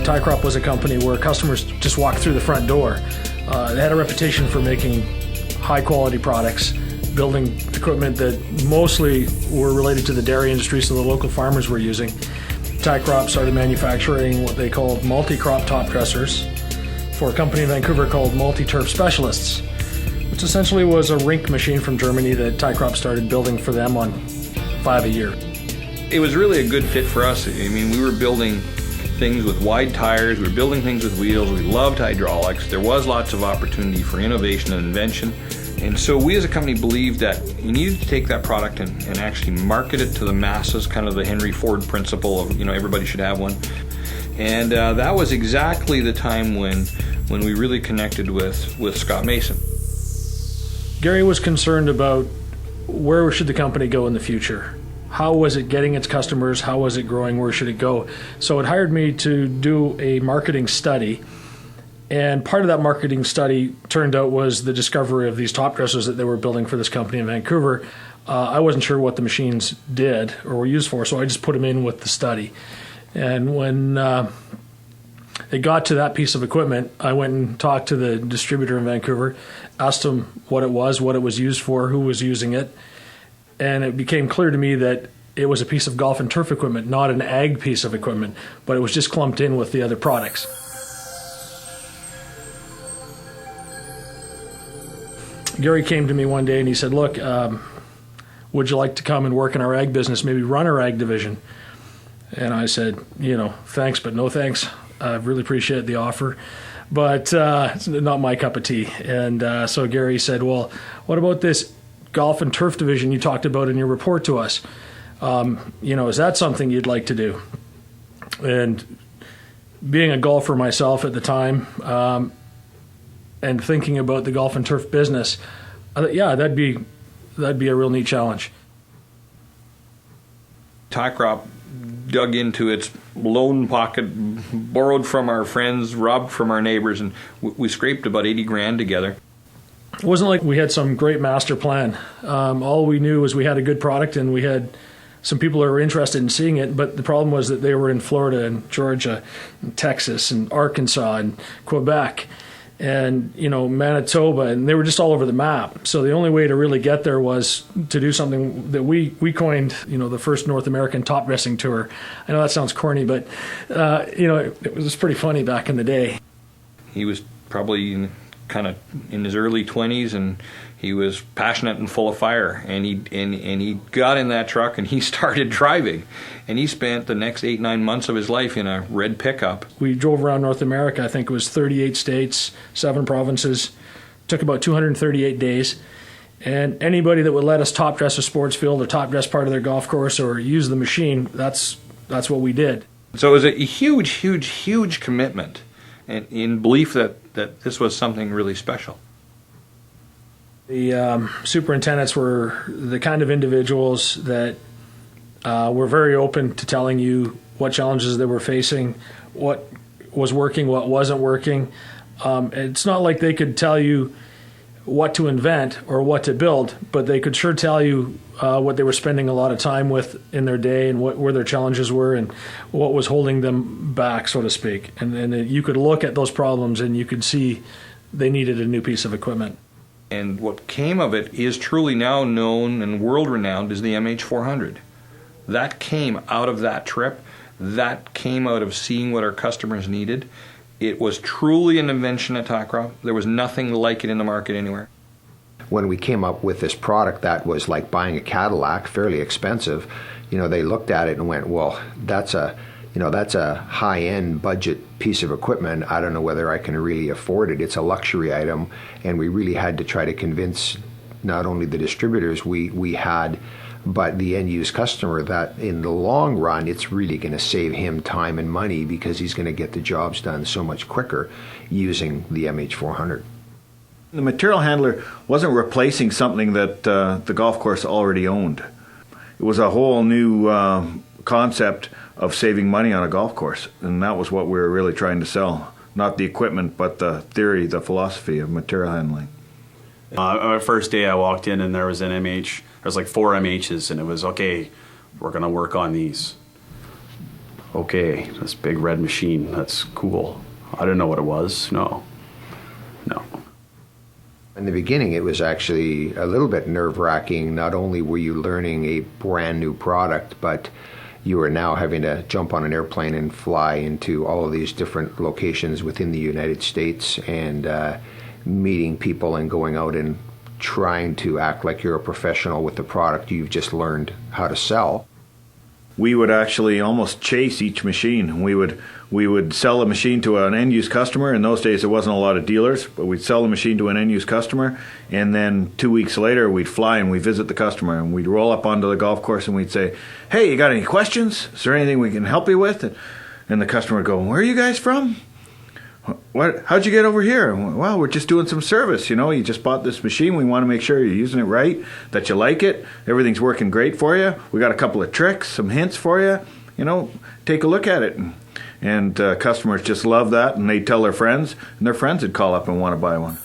TYCROP was a company where customers just walked through the front door. They had a reputation for making high-quality products, building equipment that mostly were related to the dairy industry, so the local farmers were using. TYCROP started manufacturing what they called multi-crop top dressers for a company in Vancouver called Multi-Turf Specialists, which essentially was a rink machine from Germany that TYCROP started building for them on 5 a year. It was really a good fit for us. I mean, we were building things with wide tires, we were building things with wheels, we loved hydraulics, there was lots of opportunity for innovation and invention. And so we as a company believed that you needed to take that product and actually market it to the masses, kind of the Henry Ford principle of, everybody should have one. And that was exactly the time when we really connected with Scott Mason. Gary was concerned about where should the company go in the future. How was it getting its customers? How was it growing? Where should it go? So it hired me to do a marketing study. And part of that marketing study turned out was the discovery of these top dressers that they were building for this company in Vancouver. I wasn't sure what the machines did or were used for, so I just put them in with the study. And when it got to that piece of equipment, I went and talked to the distributor in Vancouver, asked him what it was used for, who was using it. And it became clear to me that it was a piece of golf and turf equipment, not an ag piece of equipment, but it was just clumped in with the other products. Gary came to me one day and he said, look, would you like to come and work in our ag business, maybe run our ag division? And I said, thanks, but no thanks. I really appreciate the offer, but it's not my cup of tea. And so Gary said, well, what about this golf and turf division you talked about in your report to us? Is that something you'd like to do? And being a golfer myself at the time, and thinking about the golf and turf business, I thought, yeah, that'd be a real neat challenge. TYCROP dug into its loan pocket, borrowed from our friends, robbed from our neighbors, and we scraped about 80 grand together. It wasn't like we had some great master plan. All we knew was we had a good product and we had some people that were interested in seeing it, but the problem was that they were in Florida and Georgia and Texas and Arkansas and Quebec and Manitoba, and they were just all over the map. So the only way to really get there was to do something that we coined, the first North American top dressing tour. I know that sounds corny, but it was pretty funny back in the day. He was probably kind of in his early 20s, and he was passionate and full of fire, and he got in that truck and he started driving, and he spent the next 8-9 months of his life in a red pickup. We drove around North America. I think it was 38 states, 7 provinces. Took about 238 days, and anybody that would let us top dress a sports field or top dress part of their golf course or use the machine, that's what we did. So it was a huge commitment, and in belief that this was something really special. The superintendents were the kind of individuals that were very open to telling you what challenges they were facing, what was working, what wasn't working. It's not like they could tell you what to invent or what to build, but they could sure tell you what they were spending a lot of time with in their day and where their challenges were and what was holding them back, so to speak. And you could look at those problems and you could see they needed a new piece of equipment. And what came of it is truly now known and world-renowned as the MH400. That came out of that trip. That came out of seeing what our customers needed. It was truly an invention at TYCROP. There was nothing like it in the market anywhere. When we came up with this product that was like buying a Cadillac, fairly expensive, they looked at it and went, well, that's a high-end budget piece of equipment. I don't know whether I can really afford it. It's a luxury item, and we really had to try to convince not only the distributors we had, but the end-use customer that in the long run, it's really going to save him time and money because he's going to get the jobs done so much quicker using the MH400. The material handler wasn't replacing something that the golf course already owned. It was a whole new concept of saving money on a golf course, and that was what we were really trying to sell. Not the equipment, but the theory, the philosophy of material handling. Our first day I walked in and there was an MH, there was like 4 MHs, and it was, okay, we're going to work on these. okay, this big red machine, that's cool. I didn't know what it was. No. In the beginning, it was actually a little bit nerve-wracking. Not only were you learning a brand new product, but you are now having to jump on an airplane and fly into all of these different locations within the United States and meeting people and going out and trying to act like you're a professional with the product you've just learned how to sell. We would actually almost chase each machine. We would sell a machine to an end-use customer. In those days, there wasn't a lot of dealers, but we'd sell a machine to an end-use customer, and then 2 weeks later, we'd fly and we'd visit the customer, and we'd roll up onto the golf course and we'd say, "Hey, you got any questions? Is there anything we can help you with?" And the customer would go, "Where are you guys from? What? How'd you get over here?" "Well, we're just doing some service. You just bought this machine. We want to make sure you're using it right, that you like it, everything's working great for you. We got a couple of tricks, some hints for you. Take a look at it." And customers just love that, and they'd tell their friends, and their friends would call up and want to buy one.